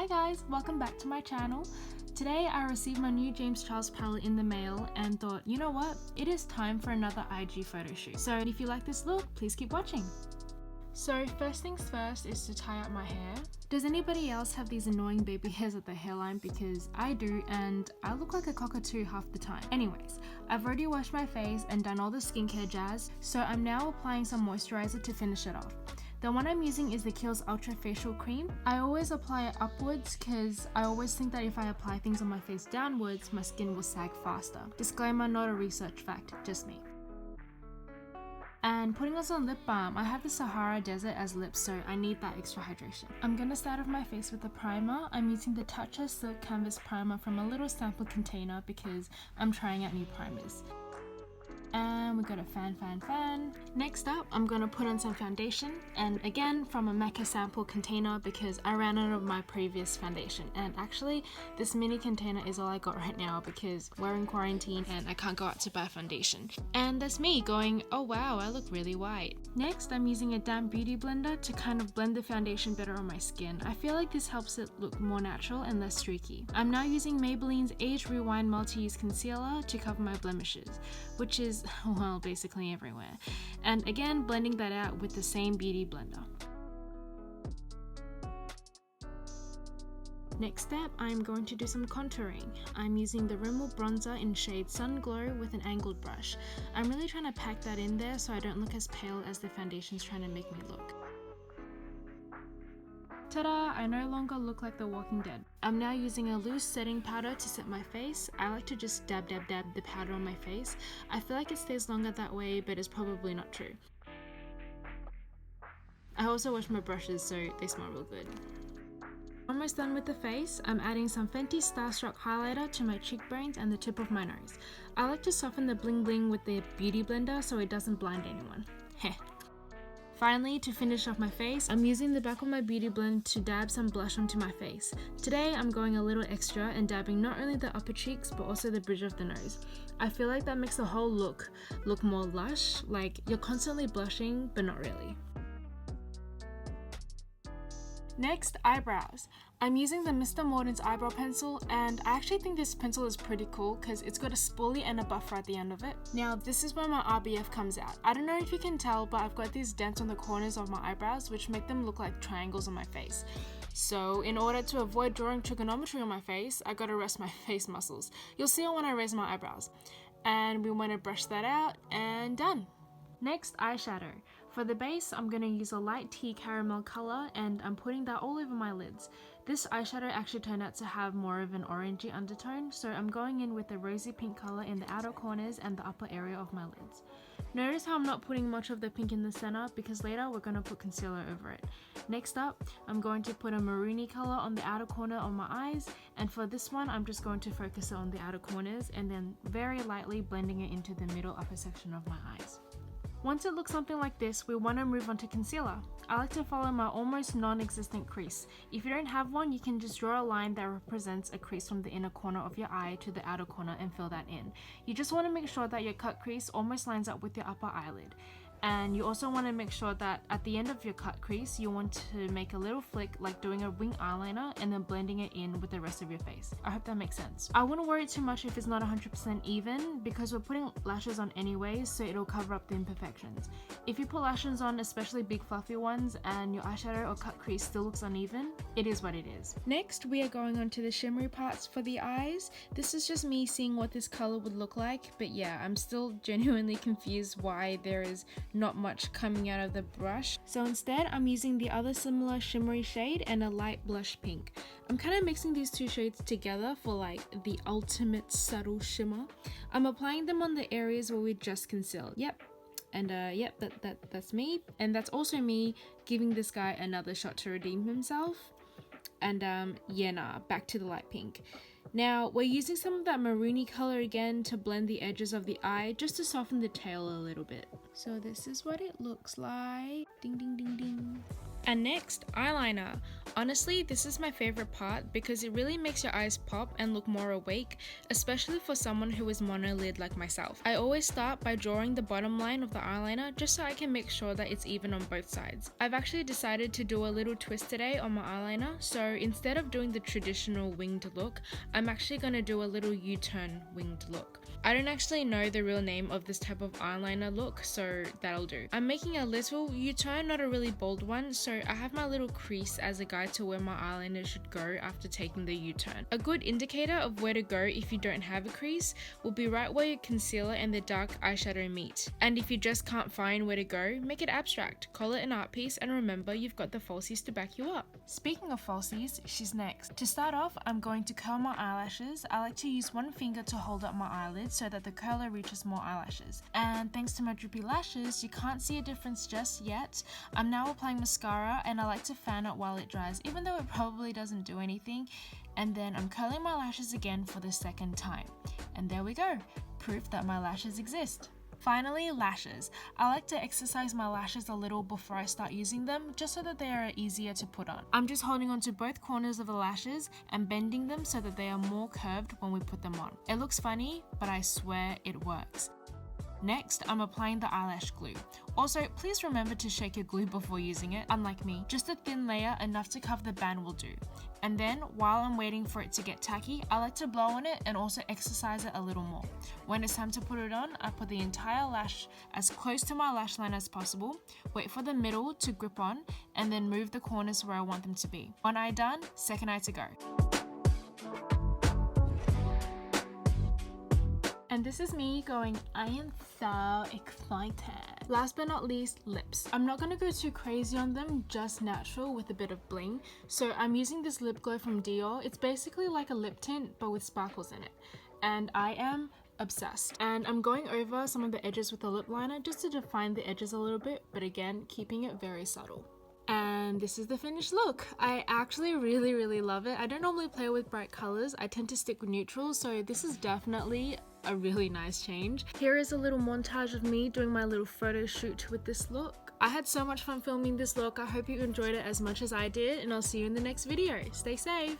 Hi guys, welcome back to my channel. Today I received my new James Charles palette in the mail and thought, you know what, it is time for another IG photo shoot. So if you like this look, please keep watching. So first things first is to tie up my hair. Does anybody else have these annoying baby hairs at the hairline? Because I do, and I look like a cockatoo half the time. Anyways, I've already washed my face and done all the skincare jazz, so I'm now applying some moisturizer to finish it off. The one I'm using is the Kiehl's Ultra Facial Cream. I always apply it upwards because I always think that if I apply things on my face downwards, my skin will sag faster. Disclaimer, not a research fact, just me. And putting on some lip balm, I have the Sahara Desert as lips, so I need that extra hydration. I'm gonna start off my face with a primer. I'm using the Tatcha Silk Canvas Primer from a little sample container because I'm trying out new primers. And we got a fan. Next up, I'm gonna put on some foundation, and again from a Mecca sample container because I ran out of my previous foundation. And actually, this mini container is all I got right now because we're in quarantine and I can't go out to buy foundation. And that's me going, oh wow, I look really white. Next, I'm using a damp beauty blender to kind of blend the foundation better on my skin. I feel like this helps it look more natural and less streaky. I'm now using Maybelline's Age Rewind Multi-Use Concealer to cover my blemishes, which is, well, basically everywhere. And again, blending that out with the same beauty blender. Next step, I'm going to do some contouring. I'm using the Rimmel bronzer in shade Sun Glow with an angled brush. I'm really trying to pack that in there so I don't look as pale as the foundation's trying to make me look. Ta-da! I no longer look like The Walking Dead. I'm now using a loose setting powder to set my face. I like to just dab the powder on my face. I feel like it stays longer that way, but it's probably not true. I also wash my brushes so they smell real good. Almost done with the face. I'm adding some Fenty Starstruck highlighter to my cheekbones and the tip of my nose. I like to soften the bling bling with the beauty blender so it doesn't blind anyone. Heh. Finally, to finish off my face, I'm using the back of my beauty blend to dab some blush onto my face. Today, I'm going a little extra and dabbing not only the upper cheeks but also the bridge of the nose. I feel like that makes the whole look more lush, like you're constantly blushing but not really. Next, eyebrows. I'm using the Mr. Morden's eyebrow pencil, and I actually think this pencil is pretty cool because it's got a spoolie and a buffer at the end of it. Now, this is where my RBF comes out. I don't know if you can tell, but I've got these dents on the corners of my eyebrows which make them look like triangles on my face. So in order to avoid drawing trigonometry on my face, I gotta rest my face muscles. You'll see it when I raise my eyebrows. And we want to brush that out, and done. Next, eyeshadow. For the base, I'm going to use a light tea caramel color, and I'm putting that all over my lids. This eyeshadow actually turned out to have more of an orangey undertone, so I'm going in with a rosy pink color in the outer corners and the upper area of my lids. Notice how I'm not putting much of the pink in the center because later we're going to put concealer over it. Next up, I'm going to put a maroony color on the outer corner of my eyes, and for this one I'm just going to focus it on the outer corners and then very lightly blending it into the middle upper section of my eyes. Once it looks something like this, we want to move on to concealer. I like to follow my almost non-existent crease. If you don't have one, you can just draw a line that represents a crease from the inner corner of your eye to the outer corner and fill that in. You just want to make sure that your cut crease almost lines up with your upper eyelid. And you also want to make sure that at the end of your cut crease, you want to make a little flick like doing a wing eyeliner and then blending it in with the rest of your face. I hope that makes sense. I wouldn't worry too much if it's not 100% even because we're putting lashes on anyways, so it'll cover up the imperfections. If you put lashes on, especially big fluffy ones, and your eyeshadow or cut crease still looks uneven, it is what it is. Next, we are going on to the shimmery parts for the eyes. This is just me seeing what this color would look like, but yeah, I'm still genuinely confused why there is not much coming out of the brush. So instead, I'm using the other similar shimmery shade and a light blush pink. I'm kind of mixing these two shades together for like the ultimate subtle shimmer. I'm applying them on the areas where we just concealed. Yep. And yep, that's me. And that's also me giving this guy another shot to redeem himself. And yeah, nah, back to the light pink. Now, we're using some of that maroony color again to blend the edges of the eye just to soften the tail a little bit. So this is what it looks like. Ding, ding, ding, ding. And next, eyeliner. Honestly, this is my favorite part because it really makes your eyes pop and look more awake, especially for someone who is monolid like myself. I always start by drawing the bottom line of the eyeliner just so I can make sure that it's even on both sides. I've actually decided to do a little twist today on my eyeliner, so instead of doing the traditional winged look, I'm actually going to do a little U-turn winged look. I don't actually know the real name of this type of eyeliner look, so that'll do. I'm making a little U-turn, not a really bold one, so I have my little crease as a guide to where my eyeliner should go after taking the U-turn. A good indicator of where to go if you don't have a crease will be right where your concealer and the dark eyeshadow meet. And if you just can't find where to go, make it abstract, call it an art piece, and remember you've got the falsies to back you up. Speaking of falsies, she's next. To start off, I'm going to curl my eyelashes. I like to use one finger to hold up my eyelids so that the curler reaches more eyelashes. And thanks to my droopy lashes, you can't see a difference just yet. I'm now applying mascara and I like to fan it while it dries, even though it probably doesn't do anything. And then I'm curling my lashes again for the second time. And there we go, proof that my lashes exist. Finally, lashes. I like to exercise my lashes a little before I start using them, just so that they are easier to put on. I'm just holding on to both corners of the lashes and bending them so that they are more curved when we put them on. It looks funny, but I swear it works. Next, I'm applying the eyelash glue. Also, please remember to shake your glue before using it, unlike me. Just a thin layer enough to cover the band will do. And then, while I'm waiting for it to get tacky, I like to blow on it and also exercise it a little more. When it's time to put it on, I put the entire lash as close to my lash line as possible, wait for the middle to grip on, and then move the corners where I want them to be. One eye done, second eye to go. And this is me going, I am so excited. Last but not least, lips. I'm not gonna go too crazy on them, just natural with a bit of bling. So I'm using this lip glow from Dior. It's basically like a lip tint, but with sparkles in it. And I am obsessed. And I'm going over some of the edges with the lip liner just to define the edges a little bit, but again, keeping it very subtle. And this is the finished look. I actually really love it. I don't normally play with bright colors. I tend to stick with neutrals, so this is definitely a really nice change. Here is a little montage of me doing my little photo shoot with this look. I had so much fun filming this look. I hope you enjoyed it as much as I did, and I'll see you in the next video. Stay safe.